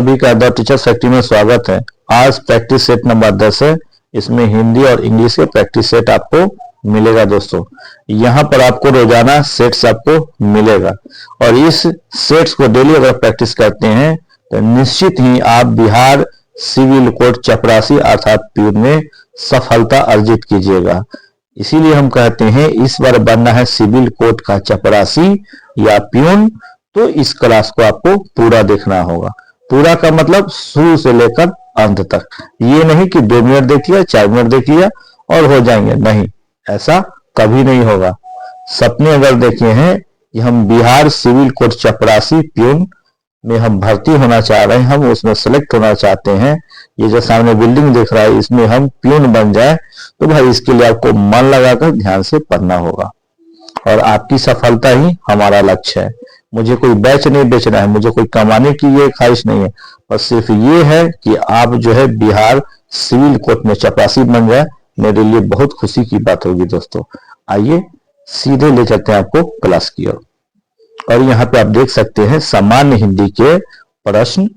सभी का the teacher factory में स्वागत है। आज प्रैक्टिस सेट नंबर 10 है। इसमें हिंदी और इंग्लिश के प्रैक्टिस सेट आपको मिलेगा दोस्तों। यहाँ पर आपको रोजाना सेट्स आपको मिलेगा और इस सेट्स को डेली अगर प्रैक्टिस करते हैं तो निश्चित ही आप बिहार सिविल कोड चपरासी अर्थात प्यून में सफलता अर्जित कीजिएगा। इसीलिए हम कहते हैं इस बार बनना है सिविल कोड का चपरासी या प्यून, तो इस क्लास को आपको पूरा देखना होगा। पूरा का मतलब शुरू से लेकर अंत तक। ये नहीं कि 2 मिनट देख लिया, 4 मिनट देख लिया और हो जाएंगे, नहीं, ऐसा कभी नहीं होगा। सपने अगर देखे हैं कि हम बिहार सिविल कोड चपरासी प्यून में हम भर्ती होना चाह रहे हैं, हम उसमें सेलेक्ट होना चाहते हैं, ये जो सामने बिल्डिंग दिख रहा है इसमें हम प्यून बन जाए, तो भाई इसके लिए आपको मन लगाकर ध्यान से पढ़ना होगा और आपकी सफलता ही हमारा लक्ष्य है। मुझे कोई बैच नहीं बेचना है, मुझे कोई कमाने की ये ख्वाहिश नहीं है, बस सिर्फ ये है कि आप जो है बिहार सिविल कोर्ट में चपरासी बन जाए, मेरे लिए बहुत खुशी की बात होगी दोस्तों। आइए सीधे ले चलते हैं आपको क्लास की ओर। और यहाँ पे आप देख सकते हैं सामान्य हिंदी के प्रश्न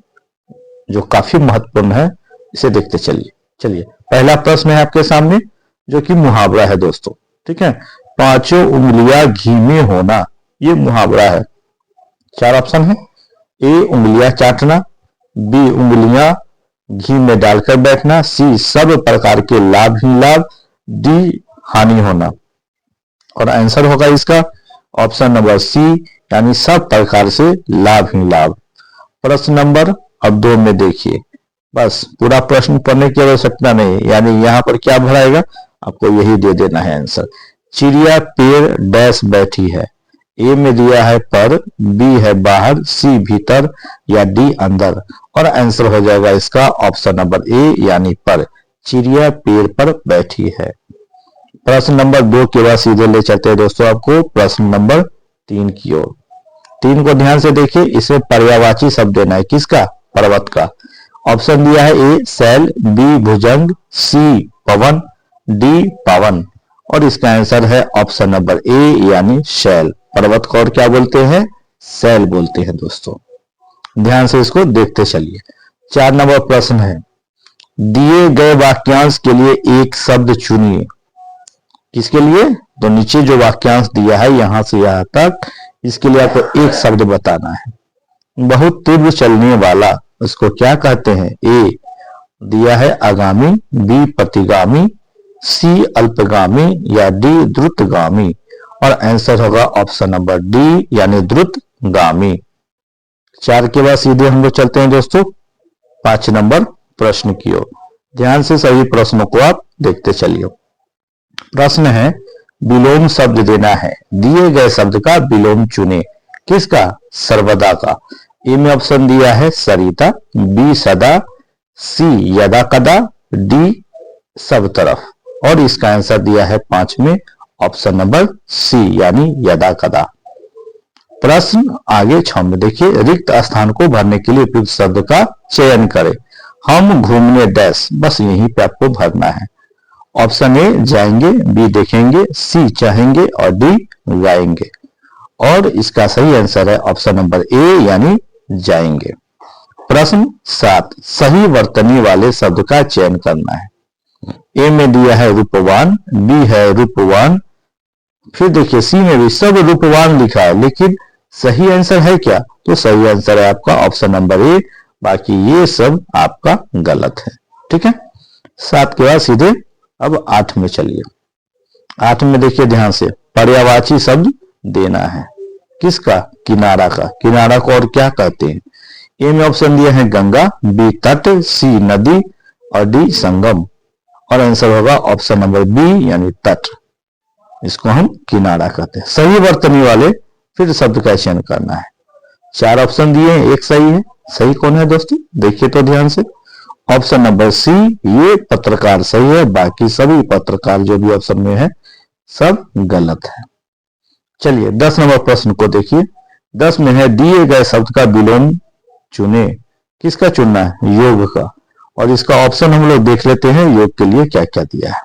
जो काफी महत्वपूर्ण है, इसे देखते चलिए पहला प्रश्न है आपके सामने जो कि मुहावरा है दोस्तों। ठीक है, 5 उंगलियां घी में होना, ये मुहावरा है। 4 ऑप्शन है। ए उंगलियां चाटना, बी उंगलियां घी में डालकर बैठना, सी सब प्रकार के लाभ ही लाभ, डी हानि होना। और आंसर होगा इसका ऑप्शन नंबर सी, यानी सब प्रकार से लाभ ही लाभ। प्रश्न नंबर अब 2 में देखिए, बस पूरा प्रश्न पढ़ने की आवश्यकता नहीं, यानी यहाँ पर क्या भराएगा आपको यही दे देना है आंसर। चिड़िया पेड़ डैश बैठी है, ए में दिया है पर, बी है बाहर, सी भीतर या डी अंदर। और आंसर हो जाएगा इसका ऑप्शन नंबर ए, यानी पर। चिड़िया पेड़ पर बैठी है। प्रश्न नंबर 2 के बाद सीधे ले चलते हैं दोस्तों आपको प्रश्न नंबर 3 की ओर। 3 को ध्यान से देखिए, इसमें पर्यायवाची शब्द देना है, किसका? पर्वत का। ऑप्शन दिया है ए शैल, बी भुजंग, सी पवन, डी पावन। और इसका आंसर है ऑप्शन नंबर ए, यानी शैल। पर्वत को और क्या बोलते हैं? शैल बोलते हैं दोस्तों। ध्यान से इसको देखते चलिए। 4 नंबर प्रश्न है, दिए गए वाक्यांश के लिए एक शब्द चुनिए। किसके लिए? तो नीचे जो वाक्यांश दिया है यहां से यहां तक, इसके लिए आपको एक शब्द बताना है। बहुत तीव्र चलने वाला, उसको क्या कहते हैं? ए दिया है आगामी, बी प्रतिगामी, सी अल्पगामी या डी द्रुतगामी। और आंसर होगा ऑप्शन नंबर डी, यानी द्रुतगामी। 4 के बाद सीधे हम लोग चलते हैं दोस्तों 5 नंबर प्रश्न की ओर। ध्यान से सभी प्रश्नों को आप देखते चलिए। प्रश्न है, विलोम शब्द देना है, दिए गए शब्द का विलोम चुने। किसका? सर्वदा का। ए में ऑप्शन दिया है सरिता, बी सदा, सी यदा कदा, डी सब तरफ। और इसका आंसर दिया है 5 में ऑप्शन नंबर सी, यानी यदा कदा। प्रश्न आगे 6 में देखिए, रिक्त स्थान को भरने के लिए उपयुक्त शब्द का चयन करें। हम घूमने डैश, बस यहीं पे आपको भरना है। ऑप्शन ए जाएंगे, बी देखेंगे, सी चाहेंगे और डी गाएंगे। और इसका सही आंसर है ऑप्शन नंबर ए, यानी जाएंगे। प्रश्न 7, सही वर्तनी वाले शब्द का चयन करना है। ए में दिया है रूपवान, बी है रूपवान, फिर देखिए सी में भी सब रूपवान लिखा है, लेकिन सही आंसर है क्या? तो सही आंसर है आपका ऑप्शन नंबर ए, बाकी ये सब आपका गलत है। ठीक है, 7 के बाद सीधे अब 8 में चलिए। 8 में देखिए ध्यान से, पर्यायवाची शब्द देना है। किसका? किनारा का। किनारा को और क्या कहते हैं? ए में ऑप्शन दिया है गंगा, बी तट, सी नदी और डी संगम। और आंसर होगा ऑप्शन नंबर बी, यानी तट। इसको हम किनारा कहते हैं। सही वर्तनी वाले फिर शब्द का चयन करना है। 4 ऑप्शन दिए हैं, एक सही है। सही कौन है दोस्तों? देखिए तो ध्यान से, ऑप्शन नंबर सी, ये पत्रकार सही है, बाकी सभी पत्रकार जो भी ऑप्शन में है सब गलत है। चलिए 10 नंबर प्रश्न को देखिए। 10 में है, दिए गए शब्द का विलोम चुने। किसका चुनना है? योग का। और इसका ऑप्शन हम लोग देख लेते हैं, योग के लिए क्या क्या दिया है।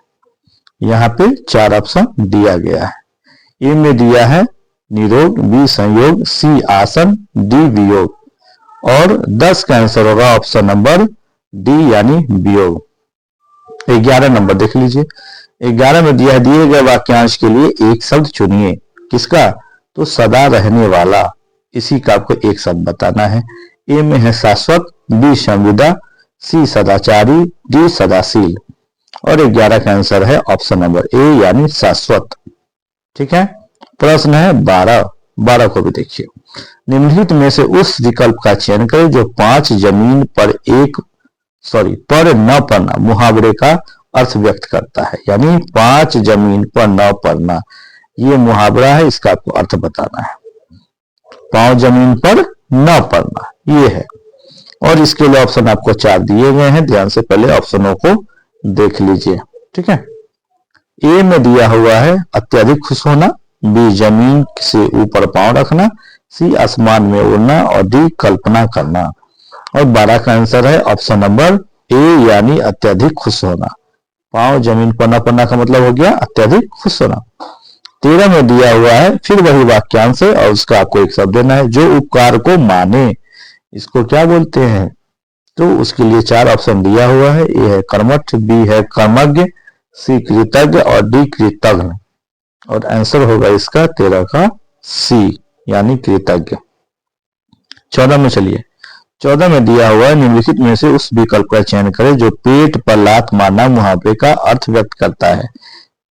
यहाँ पे 4 ऑप्शन दिया गया है। ए में दिया है निरोग, बी संयोग, सी आसन, डी वियोग। और 10 का आंसर होगा ऑप्शन नंबर डी यानी वियोग। 11 नंबर देख लीजिए। 11 में दिए गए वाक्यांश के लिए एक शब्द चुनिए। किसका? तो सदा रहने वाला, इसी का आपको एक शब्द बताना है। ए में है शाश्वत, बी संविदा, सी सदाचारी, डी सदाशील। और 11 का आंसर है ऑप्शन नंबर ए यानी शाश्वत। ठीक है। प्रश्न है 12 को भी देखिए। निम्नलिखित में से उस विकल्प का चयन करें जो 5 जमीन पर पर न पड़ना मुहावरे का अर्थ व्यक्त करता है। यानी 5 जमीन पर न पड़ना, ये मुहावरा है, इसका आपको अर्थ बताना है। 5 जमीन पर न पड़ना ये है। और इसके लिए ऑप्शन आपको 4 दिए गए हैं, ध्यान से पहले ऑप्शनों को देख लीजिए। ठीक है। ए में दिया हुआ है अत्यधिक खुश होना, बी जमीन से ऊपर पांव रखना, सी आसमान में उड़ना और डी कल्पना करना। और 12 का आंसर है ऑप्शन नंबर ए यानी अत्यधिक खुश होना। पांव जमीन पर न पड़ना का मतलब हो गया अत्यधिक खुश होना। 13 में दिया हुआ है फिर वही वाक्यांश है और उसका आपको एक शब्द देना है। जो उपकार को माने, इसको क्या बोलते हैं? तो उसके लिए 4 ऑप्शन दिया हुआ है। ए है कर्मठ, बी है कर्मज्ञ, सी कृतज्ञ और डी कृतज्ञ। और आंसर होगा इसका 13 का सी यानी कृतज्ञ। 14 में चलिए। 14 में दिया हुआ है निम्नलिखित में से उस विकल्प का चयन करें जो पेट पर लात मारना मुहावरे का अर्थ व्यक्त करता है।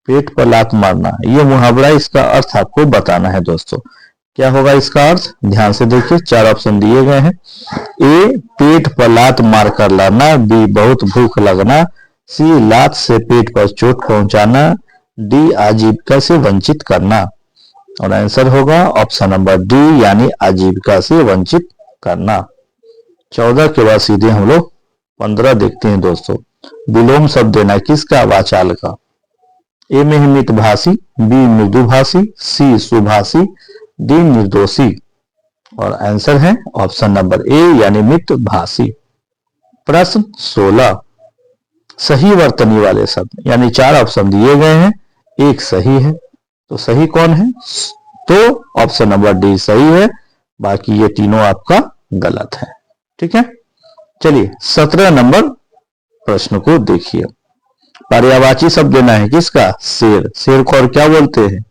पेट पर लात मारना ये मुहावरा, इसका अर्थ आपको बताना है दोस्तों। क्या होगा इसका अर्थ? ध्यान से देखिए, 4 ऑप्शन दिए गए हैं। ए पेट पर लात मार कर लाना, बी बहुत भूख लगना, सी लात से पेट पर चोट पहुंचाना, डी आजीविका से वंचित करना। और आंसर होगा ऑप्शन नंबर डी यानी आजीविका से वंचित करना। 14 के बाद सीधे हम लोग 15 देखते हैं दोस्तों। विलोम शब्द देना किसका? वाचाल का। ए में है मितभाषी, बी मृदुभाषी, सी सुभाषी, डी निर्दोषी। और आंसर है ऑप्शन नंबर ए यानी मितभाषी। प्रश्न 16 सही वर्तनी वाले शब्द, यानी 4 ऑप्शन दिए गए हैं, एक सही है। तो सही कौन है? तो ऑप्शन नंबर डी सही है, बाकी ये तीनों आपका गलत है। ठीक है। चलिए 17 नंबर प्रश्न को देखिए। पर्यायवाची शब्द देना है किसका? शेर। शेर को और क्या बोलते हैं?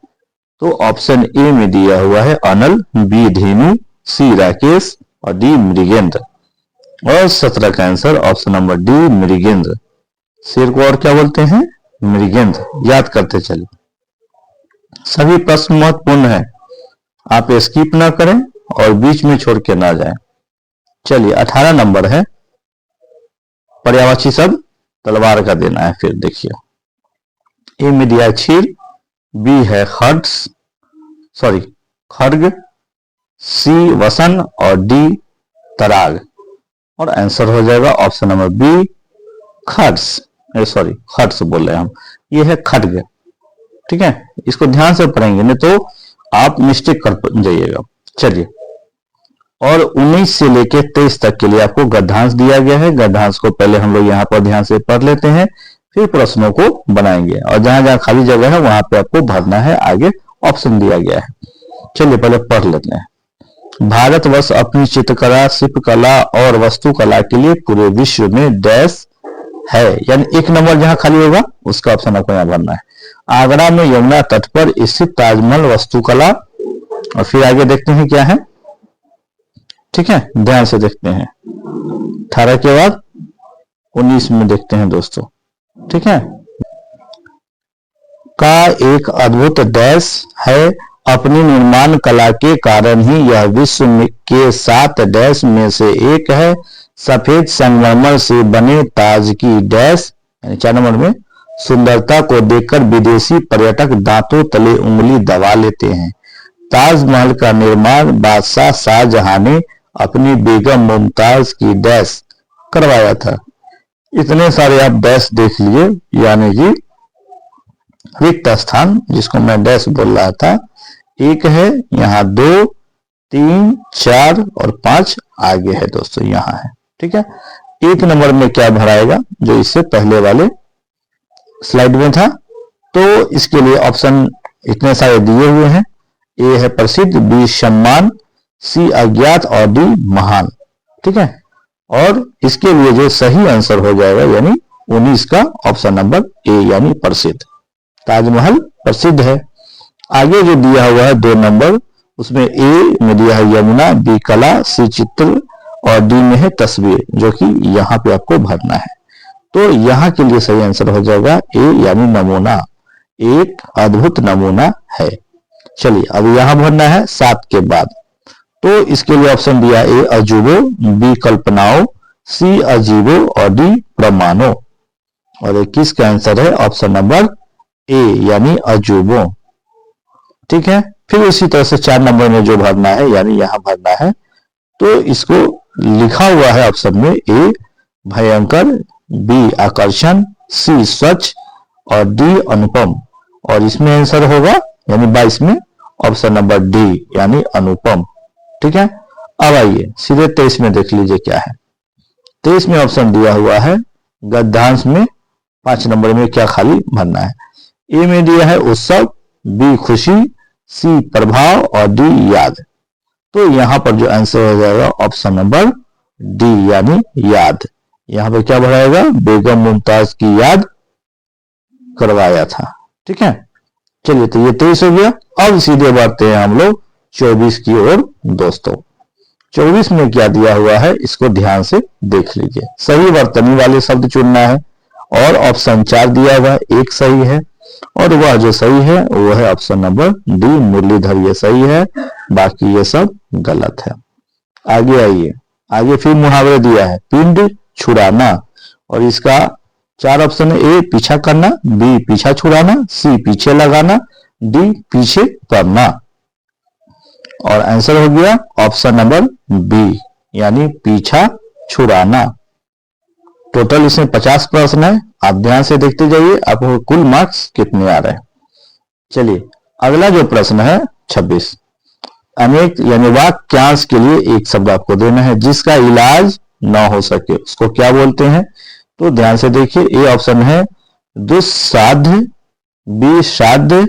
तो ऑप्शन ए में दिया हुआ है अनल, बी धेनु, सी राकेश और डी मृगेंद्र। और 17 का answer option number D Mrigendra. शेर को और क्या बोलते हैं? मृगेंद्र। याद करते चलिए। सभी प्रश्न महत्वपूर्ण है, आप स्किप ना करें और बीच में छोड़ के ना जाएं। चलिए 18 नंबर है पर्यायवाची शब्द तलवार का देना है। फिर देखिए, ए में दिया छीर, बी है खड्ग, सी वसन और डी तराग। और आंसर हो जाएगा ऑप्शन नंबर बी खड्स बोल रहे हैं हम, ये है खड्ग। ठीक है, इसको ध्यान से पढ़ेंगे नहीं तो आप मिस्टेक कर जाइएगा। चलिए, और 19 से लेकर 23 तक के लिए आपको गद्यांश दिया गया है। गद्यांश को पहले हम लोग यहाँ पर ध्यान से पढ़ लेते हैं, फिर प्रश्नों को बनाएंगे और जहां जहां खाली जगह है वहां पे आपको भरना है, आगे ऑप्शन दिया गया है। चलिए पहले पढ़ लेते हैं। भारतवर्ष अपनी चित्रकला, शिल्पकला और वास्तुकला के लिए पूरे विश्व में डैश है, यानी 1 नंबर जहां खाली होगा उसका ऑप्शन आपको यहाँ भरना है। आगरा में यमुना तट पर स्थित ताजमहल वास्तुकला। और फिर आगे देखते हैं क्या है। ठीक है, ध्यान से देखते हैं। 18 के बाद 19 में देखते हैं दोस्तों। ठीक है, का एक अद्भुत डैश है, अपनी निर्माण कला के कारण ही यह विश्व के 7 डैश में से एक है। सफेद संगमरमर से बने ताज की डैश, यानी 4 नंबर में, सुंदरता को देखकर विदेशी पर्यटक दांतों तले उंगली दबा लेते हैं। ताजमहल का निर्माण बादशाह शाहजहां ने अपनी बेगम मुमताज की डैश करवाया था। इतने सारे आप डैश देख लिए, यानी कि रिक्त स्थान जिसको मैं डैश बोल रहा था, एक है यहाँ, 2, 3, 4 और 5 आगे है दोस्तों, यहाँ है। ठीक है, 1 नंबर में क्या भराएगा जो इससे पहले वाले स्लाइड में था। तो इसके लिए ऑप्शन इतने सारे दिए हुए हैं। ए है प्रसिद्ध, बी सम्मान, सी अज्ञात और डी महान। ठीक है। और इसके लिए जो सही आंसर हो जाएगा यानी 19 का ऑप्शन नंबर ए यानी प्रसिद्ध। ताजमहल प्रसिद्ध है। आगे जो दिया हुआ है 2 नंबर, उसमें ए में दिया है यमुना, बी कला, सी चित्र और डी में है तस्वीर, जो कि यहाँ पे आपको भरना है। तो यहाँ के लिए सही आंसर हो जाएगा ए यानी नमूना, एक अद्भुत नमूना है। चलिए अब यहां भरना है 7 के बाद। तो इसके लिए ऑप्शन दिया ए अजूबो, बी कल्पनाओं, सी अजीबो और डी प्रमाणों। और 21 का आंसर है ऑप्शन नंबर ए यानी अजूबो। ठीक है। फिर इसी तरह से 4 नंबर में जो भरना है यानी यहां भरना है, तो इसको लिखा हुआ है ऑप्शन में ए भयंकर, बी आकर्षण, सी स्वच्छ और डी अनुपम। और इसमें आंसर होगा यानी 22 में ऑप्शन नंबर डी यानी अनुपम। ठीक है। अब आइए सीधे 23 में देख लीजिए क्या है। 23 में ऑप्शन दिया हुआ है गद्यांश में 5 नंबर में क्या खाली भरना है। ए में दिया है उत्सव, बी खुशी, सी प्रभाव और डी याद। तो यहां पर जो आंसर हो जाएगा ऑप्शन नंबर डी यानी याद। यहां पर क्या भराएगा, बेगम मुमताज की याद करवाया था। ठीक है। चलिए तो ये 23 हो गया। अब सीधे बढ़ते हैं हम लोग 24 की ओर दोस्तों। 24 में क्या दिया हुआ है इसको ध्यान से देख लीजिए। सही वर्तनी वाले शब्द चुनना है और ऑप्शन 4 दिया हुआ है, एक सही है और वह जो सही है वो है ऑप्शन नंबर डी मुरलीधर, ये सही है, बाकी ये सब गलत है। आगे आइए, आगे फिर मुहावरे दिया है पिंड छुड़ाना और इसका 4 ऑप्शन है, ए पीछा करना, बी पीछा छुड़ाना, सी पीछे लगाना, डी पीछे करना। और आंसर हो गया ऑप्शन नंबर बी यानी पीछा छुड़ाना। टोटल इसमें 50 प्रश्न है, आप ध्यान से देखते जाइए आपको कुल मार्क्स कितने आ रहे हैं। चलिए अगला जो प्रश्न है 26, अनेक यानी वाक्यांश के लिए एक शब्द आपको देना है जिसका इलाज ना हो सके, उसको क्या बोलते हैं। तो ध्यान से देखिए, ए ऑप्शन है दुस्साध्य, बी साध्य,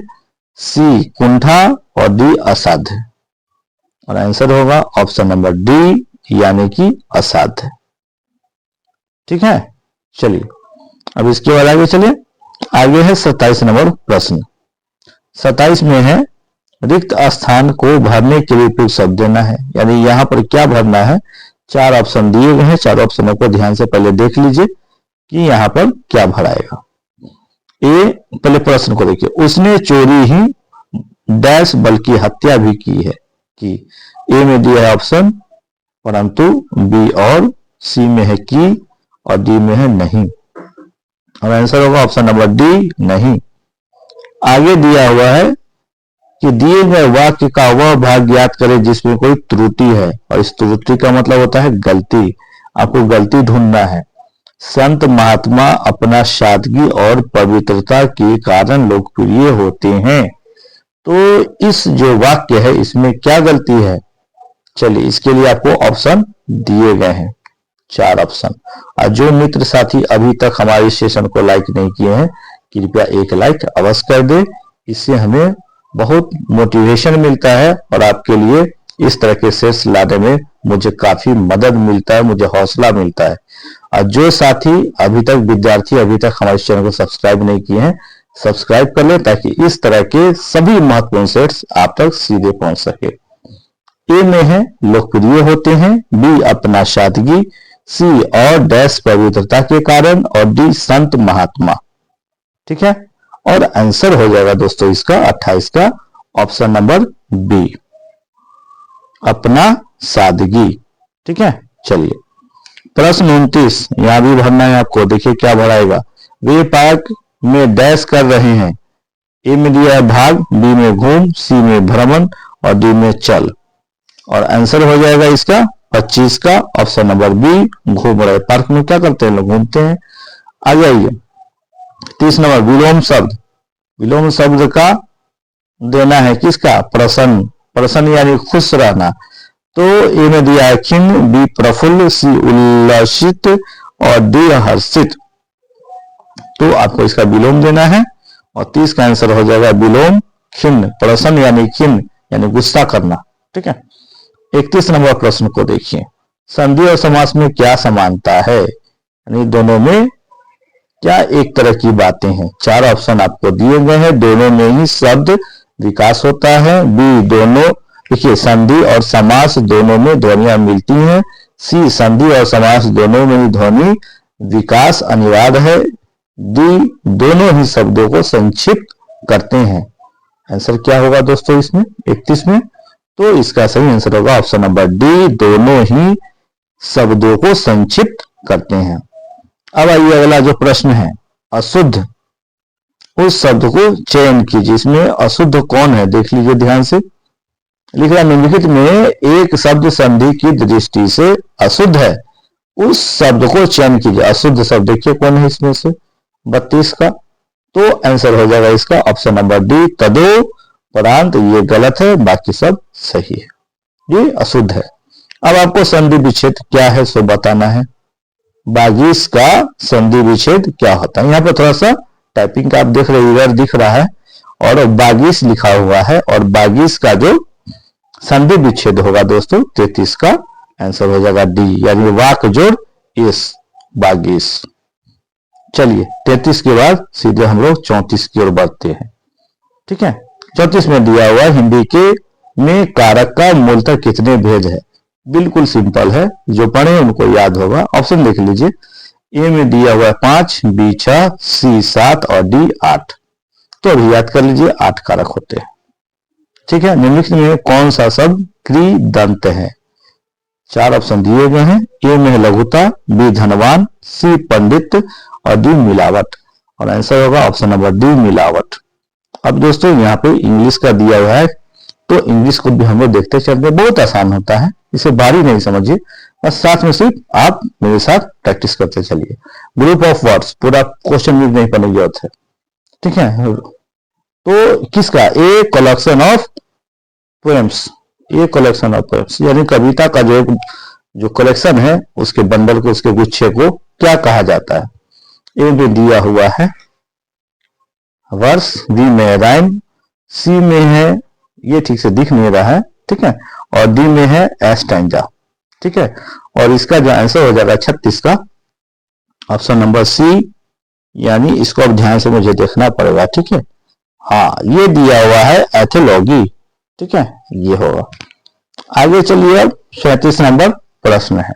सी कुंठा और डी असाध्य। और आंसर होगा ऑप्शन नंबर डी यानी कि असाध्य। ठीक है। चलिए अब इसके बाद आगे चलिए। आगे है 27 नंबर प्रश्न। 27 में है रिक्त स्थान को भरने के लिए उपयुक्त शब्द देना है, यानी यहां पर क्या भरना है। 4 ऑप्शन दिए गए हैं, 4 ऑप्शनों को ध्यान से पहले देख लीजिए कि यहां पर क्या भराएगा। ए पहले प्रश्न को देखिए, उसने चोरी ही डैश बल्कि हत्या भी की है कि। ए में दिया है ऑप्शन परंतु, बी और सी में है की और डी में है नहीं। और आंसर होगा ऑप्शन नंबर डी नहीं। आगे दिया हुआ है कि दिए गए वाक्य का वह भाग ज्ञात करें जिसमें कोई त्रुटि है, और इस त्रुटि का मतलब होता है गलती। आपको गलती ढूंढना है। संत महात्मा अपना सादगी और पवित्रता के कारण लोकप्रिय होते हैं। तो इस जो वाक्य है इसमें क्या गलती है। चलिए इसके लिए आपको ऑप्शन दिए गए हैं, 4 ऑप्शन। और जो मित्र साथी अभी तक हमारे सेशन को लाइक नहीं किए हैं कृपया एक लाइक अवश्य कर दे, इससे हमें बहुत मोटिवेशन मिलता है और आपके लिए इस तरह के सेट्स लाने में मुझे काफी मदद मिलता है, मुझे हौसला मिलता है। और जो साथी अभी तक विद्यार्थी अभी तक हमारे चैनल को सब्सक्राइब नहीं किए हैं सब्सक्राइब कर लें ताकि इस तरह के सभी महत्वपूर्ण सेट्स आप तक सीधे पहुंच सके। ए में है लोकप्रिय होते हैं, बी अपना सादगी, सी और डैश पवित्रता के कारण और डी संत महात्मा। ठीक है। और आंसर हो जाएगा दोस्तों इसका 28 का ऑप्शन नंबर बी अपना सादगी। ठीक है। चलिए प्रश्न 29 यहां भी भरना है आपको। देखिए क्या भराएगा, वे पार्क में डैश कर रहे हैं। ए में दिया है भाग, बी में घूम, सी में भ्रमण और डी में चल। और आंसर हो जाएगा इसका 25 का ऑप्शन नंबर बी घूम रहे। पार्क में क्या करते हैं लोग, घूमते हैं। आ जाइए 30 नंबर विलोम शब्द। विलोम शब्द का देना है किसका, प्रसन्न। प्रसन्न यानी खुश रहना। तो ए में दिया है खिन्न, बी प्रफुल्ल, सी उल्लसित और डी हर्षित। तो आपको इसका विलोम देना है और 30 का आंसर हो जाएगा विलोम खिन्न। प्रसन्न यानी खिन्न यानी गुस्सा करना। ठीक है। 31 नंबर प्रश्न को देखिए, संधि और समास में क्या समानता है, यानी दोनों में क्या एक तरह की बातें हैं। चार ऑप्शन आपको दिए गए हैं। दोनों में ही शब्द विकास होता है। बी, दोनों देखिए संधि और समास दोनों में ध्वनियां मिलती हैं। सी, संधि और समास दोनों में ही ध्वनि विकास अनिवार्य है। डी, दोनों ही शब्दों को संक्षिप्त करते हैं। आंसर क्या होगा दोस्तों इसमें 31 में? तो इसका सही आंसर होगा ऑप्शन नंबर डी, दोनों ही शब्दों को संक्षिप्त करते हैं। अब आइए अगला जो प्रश्न है, अशुद्ध, उस शब्द को चयन कीजिए। इसमें अशुद्ध कौन है देख लीजिए ध्यान से। लिख रहा निम्नलिखित में एक शब्द संधि की दृष्टि से अशुद्ध है, उस शब्द को चयन कीजिए। अशुद्ध शब्द देखिए कौन है इसमें से 32 का, तो आंसर हो जाएगा इसका ऑप्शन नंबर डी, तदोपरांत। ये गलत है, बाकी सब सही है, ये अशुद्ध है। अब आपको संधि विच्छेद क्या है सो बताना है। 22 का संधि विच्छेद क्या होता है। यहाँ पे थोड़ा सा टाइपिंग का आप देख रहे इधर दिख रहा है और 22 लिखा हुआ है, और 22 का जो संधि विच्छेद होगा दोस्तों 33 का आंसर हो जाएगा डी, यानी वाक जोड़ इस 22। चलिए 33 के बाद सीधे हम लोग 34 की ओर बढ़ते हैं। ठीक है, 34 में दिया हुआ हिंदी के में कारक का मूलतः कितने भेद है। बिल्कुल सिंपल है, जो पढ़े उनको याद होगा। ऑप्शन देख लीजिए, ए में दिया हुआ है 5, बी 6, सी 7 और डी 8। तो अभी याद कर लीजिए 8 कारक होते हैं। ठीक है, निम्नलिखित में कौन सा शब्द कृदंत है। 4 ऑप्शन दिए गए हैं। ए में है लघुता, बी धनवान, सी पंडित और डी मिलावट, और आंसर होगा ऑप्शन नंबर डी मिलावट। अब दोस्तों यहाँ पे इंग्लिश का दिया हुआ है, तो इंग्लिश को भी हम लोग देखते चलते, बहुत आसान होता है, इसे बारी नहीं समझिए, बस साथ में सिर्फ आप मेरे साथ प्रैक्टिस करते चलिए। ग्रुप ऑफ वर्ड्स, पूरा क्वेश्चन भी नहीं पढ़ने की जरूरत है। ठीक है, तो किसका, a collection of poems, a collection of poems, यानी कविता का जो कलेक्शन है उसके बंडल को, उसके गुच्छे को क्या कहा जाता है। ए में दिया हुआ है वर्स, बी में राइम, सी में है, ये ठीक से दिख नहीं रहा है, ठीक है, और डी में है एस्टैंजा। ठीक है, और इसका जो आंसर हो जाएगा 36 का ऑप्शन नंबर सी, यानी इसको अब ध्यान से मुझे देखना पड़ेगा। ठीक है, हाँ ये दिया हुआ है एथियोलॉजी। ठीक है, ये होगा। आगे चलिए, अब 37 नंबर प्रश्न है।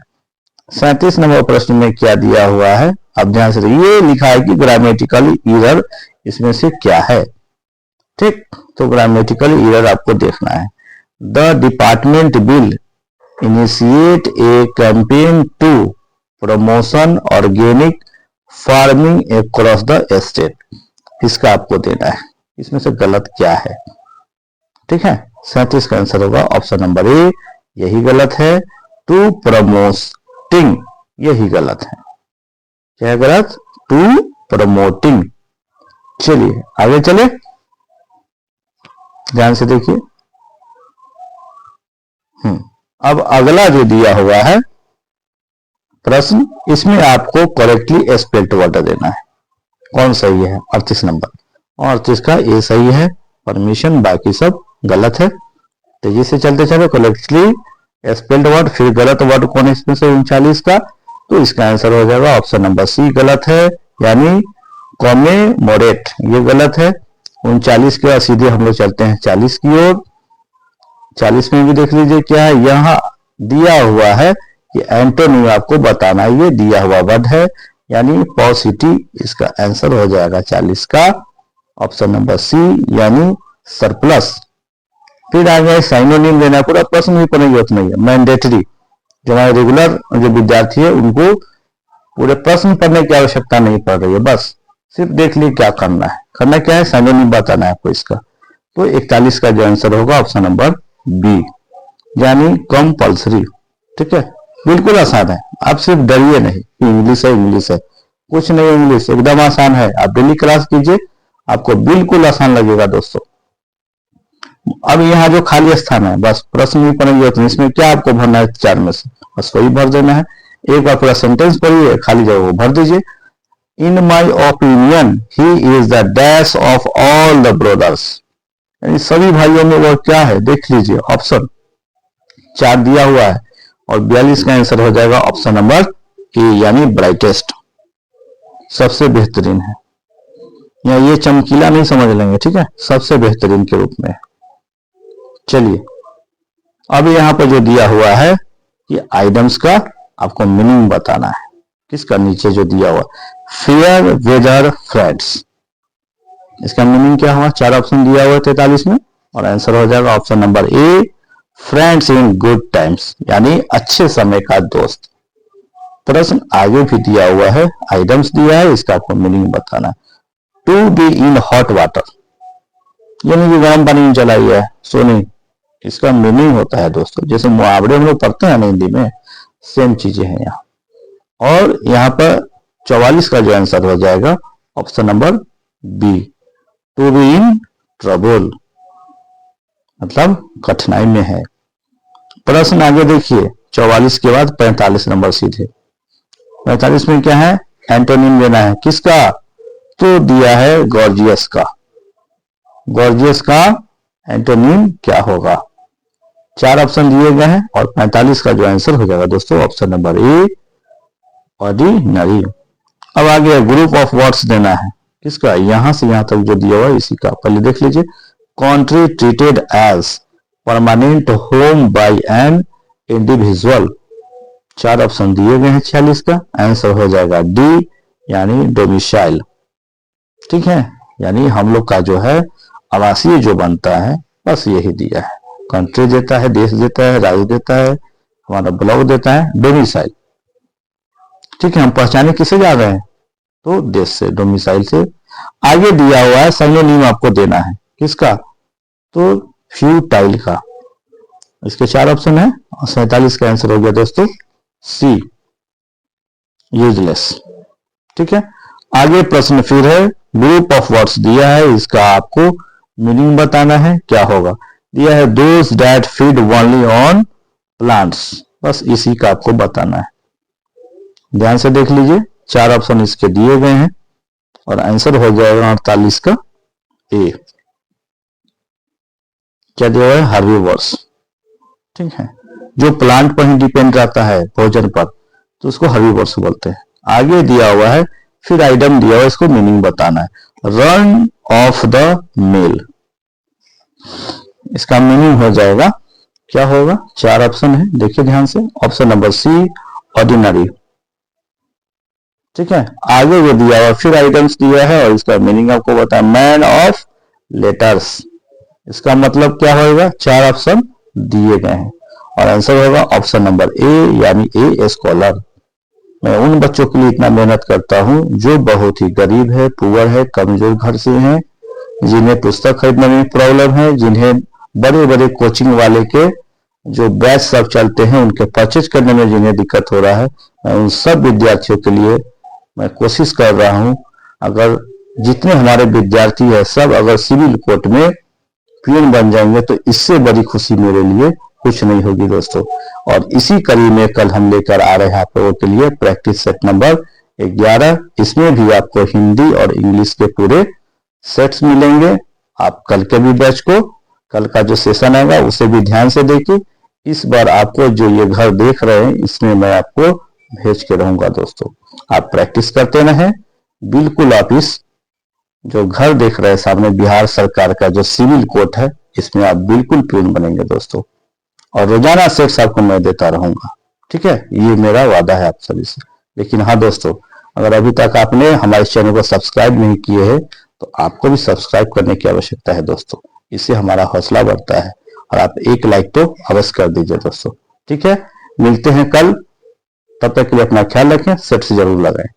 37 नंबर प्रश्न में क्या दिया हुआ है, अब ध्यान से ये लिखा है कि ग्रामेटिकल एरर इसमें से क्या है। ठीक, तो ग्रामेटिकल एरर आपको देखना है। The department will initiate a campaign to promotion organic farming across the state, इसका आपको देना है। इसमें से गलत क्या है। ठीक है, 37 का आंसर होगा ऑप्शन नंबर ए, यही गलत है। टू प्रमोटिंग, यही गलत है। क्या है गलत, टू प्रमोटिंग। चलिए आगे चले, ध्यान से देखिए। अब अगला जो दिया हुआ है प्रश्न, इसमें आपको करेक्टली स्पेल्ड वर्ड देना है। कौन सही है, 38 नंबर, और 38 का ए सही है, परमिशन, बाकी सब गलत है। तेजी से चलते चले, करेक्टली स्पेल्ड वर्ड, फिर गलत वर्ड कौन है इसमें से 39 का, तो इसका आंसर हो जाएगा ऑप्शन नंबर सी, गलत है, यानी कॉमेमोरेट, ये गलत है। 39 के बाद सीधे हम लोग चलते हैं 40 की ओर। 40 में भी देख लीजिए क्या है, यहाँ दिया हुआ है कि एंटोनिम आपको बताना है, ये दिया हुआ वर्ड है, यानी पॉजिटिव। इसका आंसर हो जाएगा 40 का ऑप्शन नंबर सी, यानी सरप्लस। फिर आगे साइनोनिम लेना, पूरा प्रश्न भी पढ़ने की जरूरत नहीं है, मैंडेटरी। जो हमारे रेगुलर जो विद्यार्थी है उनको पूरे प्रश्न पढ़ने की आवश्यकता नहीं पड़ रही है, बस सिर्फ देख लिए क्या करना है। करना क्या है, साइनोनिम बताना है आपको इसका। तो 41 का जो आंसर होगा ऑप्शन नंबर बी, यानी कंपल्सरी। ठीक है, बिल्कुल आसान है, आप सिर्फ डरिए नहीं, इंग्लिश है, इंग्लिश है, कुछ नहीं, इंग्लिश एकदम आसान है। आप डेली क्लास कीजिए, आपको बिल्कुल आसान लगेगा दोस्तों। अब यहाँ जो खाली स्थान है, बस प्रश्न भी पढ़ेंगे तो इसमें क्या आपको भरना है, 4 में से बस वही भर देना है। एक बार पूरा सेंटेंस पढ़िए, खाली जगह वो भर दीजिए। In my opinion he is the dash of all the brothers, यानी सभी भाइयों में वो क्या है, देख लीजिए ऑप्शन 4 दिया हुआ है, और 42 का आंसर हो जाएगा ऑप्शन नंबर ए यानी ब्राइटेस्ट, सबसे बेहतरीन है। या ये चमकीला नहीं समझ लेंगे, ठीक है, सबसे बेहतरीन के रूप में। चलिए अब यहाँ पर जो दिया हुआ है ये आइटम्स का आपको मीनिंग बताना है। किसका? नीचे जो दिया हुआ फेयर वेदर फ्रेंड्स, इसका मीनिंग क्या हुआ? 4 ऑप्शन दिया हुआ है 43 में और आंसर हो जाएगा option number A friends in good times, यानी अच्छे समय का दोस्त। प्रश्न आगे भी दिया हुआ है, आइटम्स दिया है, इसका आपको मीनिंग बताना है। To be in hot water, यानी कि गर्म पानी में चलाई है सोनी, इसका मीनिंग होता है दोस्तों, जैसे मुहावरे हम लोग पढ़ते हैं ना हिंदी में, सेम चीजें हैं यहाँ। और यहाँ पर 44 का जो आंसर हो जाएगा option number B, to be in trouble, मतलब कठिनाई में है। प्रश्न आगे देखिए, 44 के बाद 45 नंबर सीधे। 45 में क्या है? एंटोनिम लेना है। किसका? तो दिया है गॉर्जियस का। गॉर्जियस का एंटोनिम क्या होगा? 4 ऑप्शन दिए गए हैं और 45 का जो आंसर हो जाएगा दोस्तों ऑप्शन नंबर ए ऑर्डिनरी। अब आगे ग्रुप ऑफ वर्ड्स देना है। किसका? यहां से यहां तक जो दिया हुआ है इसी का पहले देख लीजिए। Country treated as permanent home by an individual, 4 option दिए गए हैं 46 का, आंसर हो जाएगा डी यानी डोमिसाइल। ठीक है, यानी हम लोग का जो है आवासीय जो बनता है बस यही दिया है। कंट्री देता है, देश देता है, राज्य देता है, हमारा ब्लॉक देता है, डोमिसाइल। ठीक है, हम पहचाने किसे जा रहे हैं? तो देश से, डोमिसाइल से। आगे दिया हुआ है सिनोनिम आपको देना है। किसका? तो फ्यूटाइल का। इसके 4 ऑप्शन है और 47 का आंसर हो गया दोस्तों सी यूजलेस। ठीक है, आगे प्रश्न फिर है, ग्रुप ऑफ वर्ड्स दिया है, इसका आपको मीनिंग बताना है। क्या होगा? दिया है those that feed only on plants, बस इसी का आपको बताना है। ध्यान से देख लीजिए, 4 ऑप्शन इसके दिए गए हैं और आंसर हो जाएगा 48 का ए। क्या दिया हुआ है? हर्बीवोर्स। ठीक है, जो प्लांट पर ही डिपेंड रहता है भोजन पर, तो उसको हर्बीवोर्स बोलते हैं। आगे दिया हुआ है, फिर आइटम दिया हुआ है, इसको मीनिंग बताना है। रन ऑफ द मिल, इसका मीनिंग हो जाएगा, क्या होगा? 4 ऑप्शन है, देखिए ध्यान से। Option number C ordinary. ठीक है, आगे जो दिया हुआ फिर आइटम्स दिया है और इसका मीनिंग आपको बताया, मैन ऑफ लेटर्स, इसका मतलब क्या होगा? 4 ऑप्शन दिए गए हैं और आंसर होगा ऑप्शन नंबर ए यानी ए स्कॉलर। मैं उन बच्चों के लिए इतना मेहनत करता हूं जो बहुत ही गरीब है, पुअर है, कमजोर घर से हैं, जिन्हें पुस्तक खरीदने में प्रॉब्लम है, जिन्हें बड़े बड़े कोचिंग वाले के जो बैच सब चलते हैं उनके परचेज करने में जिन्हें दिक्कत हो रहा है, मैं उन सब विद्यार्थियों के लिए मैं कोशिश कर रहा हूं। अगर जितने हमारे विद्यार्थी है सब अगर सिविल कोर्ट में पीएन बन जाएंगे तो इससे बड़ी खुशी मेरे लिए कुछ नहीं होगी दोस्तों। और इसी कड़ी में कल हम लेकर आ रहे हैं आप लोगों के लिए प्रैक्टिस सेट नंबर 11। इसमें भी आपको हिंदी और इंग्लिश के पूरे सेट्स मिलेंगे। आप कल के भी बैच को, कल का जो सेशन आएगा उसे भी ध्यान से देखिए। इस बार आपको जो ये घर देख रहे हैं इसमें मैं आपको भेज के रहूंगा दोस्तों। आप प्रैक्टिस करते रहें। बिल्कुल आप इस जो घर देख रहे हैं सामने बिहार सरकार का जो सिविल कोर्ट है, इसमें आप बिल्कुल पीएन बनेंगे दोस्तों। और रोजाना सेट्स आपको मैं देता रहूंगा। ठीक है, ये मेरा वादा है आप सभी से। लेकिन हाँ दोस्तों, अगर अभी तक आपने हमारे चैनल को सब्सक्राइब नहीं किए हैं तो आपको भी सब्सक्राइब करने की आवश्यकता है दोस्तों। इससे हमारा हौसला बढ़ता है और आप एक लाइक तो अवश्य कर दीजिए दोस्तों। ठीक है, मिलते हैं कल, तब तक के लिए अपना ख्याल रखें, सेट्स जरूर लगाएं।